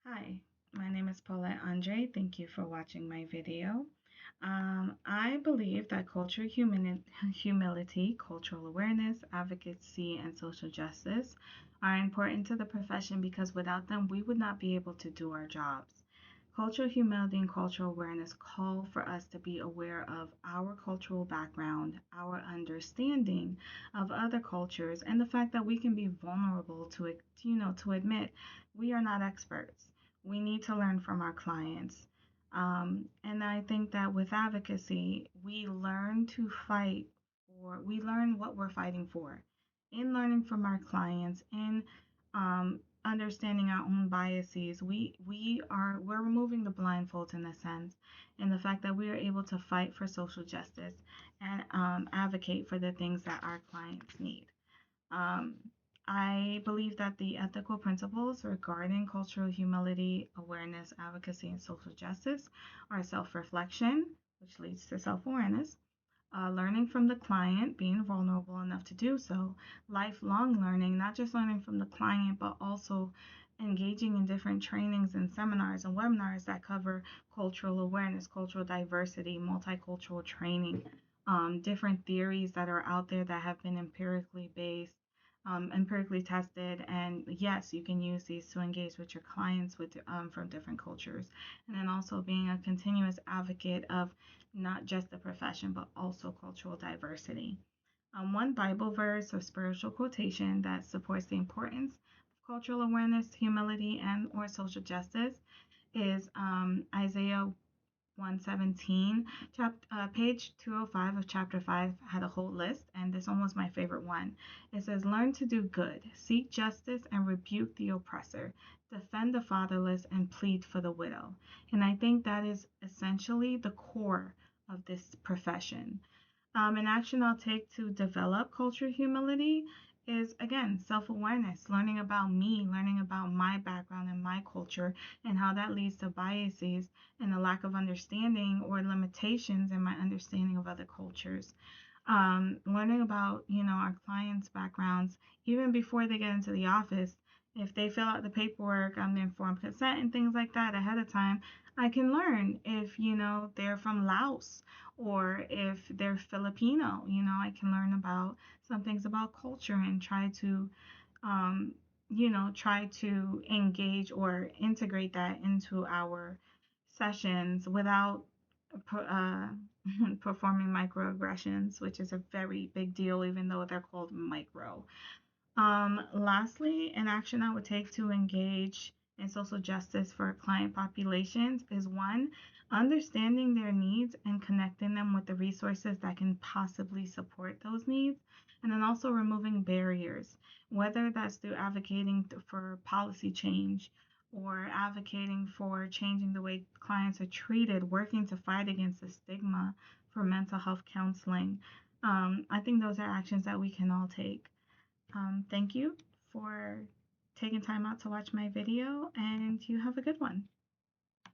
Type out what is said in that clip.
Hi, my name is Paulette Andre. Thank you for watching my video. I believe that humility, cultural awareness, advocacy, and social justice are important to the profession because without them, we would not be able to do our jobs. Cultural humility and cultural awareness call for us to be aware of our cultural background, our understanding of other cultures, and the fact that we can be vulnerable to admit we are not experts. We need to learn from our clients. And I think that with advocacy, we learn to fight for, we learn what we're fighting for. In learning from our clients, in understanding our own biases, we're removing the blindfolds in a sense, in the fact that we are able to fight for social justice and advocate for the things that our clients need. Um, I believe that the ethical principles regarding cultural humility, awareness, advocacy, and social justice are self reflection, which leads to self awareness, learning from the client, being vulnerable enough to do so, lifelong learning, not just learning from the client, but also engaging in different trainings and seminars and webinars that cover cultural awareness, cultural diversity, multicultural training, different theories that are out there that have been empirically based, empirically tested, and yes, you can use these to engage with your clients from different cultures, and then also being a continuous advocate of not just the profession, but also cultural diversity. One Bible verse or spiritual quotation that supports the importance of cultural awareness, humility, and or social justice is Isaiah 117. Page 205 of chapter 5 had a whole list, and this one was my favorite one. It says, learn to do good, seek justice, and rebuke the oppressor, defend the fatherless, and plead for the widow. And I think that is essentially the core of this profession. An action I'll take to develop cultural humility is again self awareness, learning about me, learning about my background and my culture, and how that leads to biases and a lack of understanding or limitations in my understanding of other cultures. Learning about our clients' backgrounds even before they get into the office. If they fill out the paperwork, the informed consent and things like that ahead of time, I can learn if they're from Laos or if they're Filipino. I can learn about some things about culture and um, try to engage or integrate that into our sessions without uh, performing microaggressions, which is a very big deal, even though they're called micro. Lastly, an action I would take to engage in social justice for client populations is one, understanding their needs and connecting them with the resources that can possibly support those needs, and then also removing barriers, whether that's through advocating for policy change or advocating for changing the way clients are treated, working to fight against the stigma for mental health counseling. I think those are actions that we can all take. Thank you for taking time out to watch my video, and you have a good one.